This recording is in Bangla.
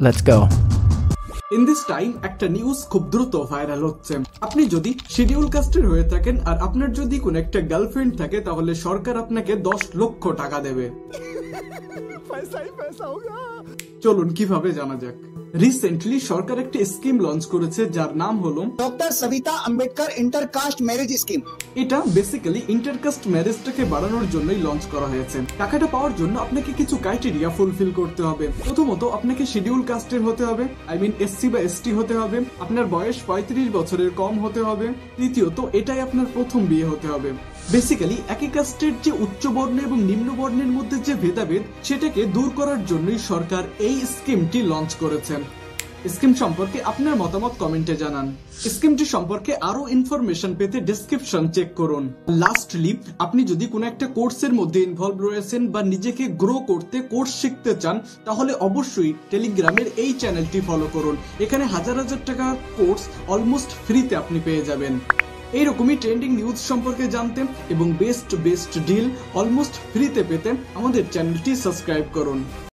Let's go. In this time একটা নিউজ খুব দ্রুত ভাইরাল হচ্ছে। আপনি যদি শিডিউল কাস্টের হয়ে থাকেন আর আপনার যদি কোন একটা গার্লফ্রেন্ড থাকে তাহলে সরকার আপনাকে 10 লক্ষ টাকা দেবে। চলুন কিভাবে জানা যাক। রিসেন্টলি সরকার একটা স্কিম লঞ্চ করেছে যার নাম হলো doctor Savita Ambedkar intercaste marriage scheme. এটা বেসিক্যালি ইন্টারকাস্ট ম্যারেজটাকে বাড়ানোর জন্যই লঞ্চ করা হয়েছে। টাকাটা পাওয়ার জন্য আপনাকে কিছু ক্রাইটেরিয়া ফুলফিল করতে হবে। প্রথমত আপনাকে শিডিউল কাস্টের হতে হবে, আই মিন এসসি বা এসটি হতে হবে। আপনার বয়স 35 বছরের কম হতে হবে। তৃতীয়ত এটাই আপনার প্রথম বিয়ে হতে হবে। বেসিক্যালি একই কাস্টের যে উচ্চ বর্ণ এবং নিম্ন বর্ণের মধ্যে যে ভেদাভেদ সেটাকে দূর করার জন্যই সরকার এই স্কিমটি লঞ্চ করেছে। স্কিম সম্পর্কে আপনার মতামত কমেন্টে জানান। স্কিমটি সম্পর্কে আরো ইনফরমেশন পেতে ডেসক্রিপশন চেক করুন। লাস্টলি, আপনি যদি কোনো একটা কোর্সের মধ্যে ইনভলভ রয়েছেন বা নিজেকে গ্রো করতে কোর্স শিখতে চান তাহলে অবশ্যই টেলিগ্রামের এই চ্যানেলটি ফলো করুন। এখানে হাজার হাজার টাকার কোর্স অলমোস্ট ফ্রিতে আপনি পেয়ে যাবেন। এইরকমই ট্রেন্ডিং নিউজ সম্পর্কে জানতে এবং বেস্ট ডিল অলমোস্ট ফ্রিতে পেতে আমাদের চ্যানেলটি সাবস্ক্রাইব করুন।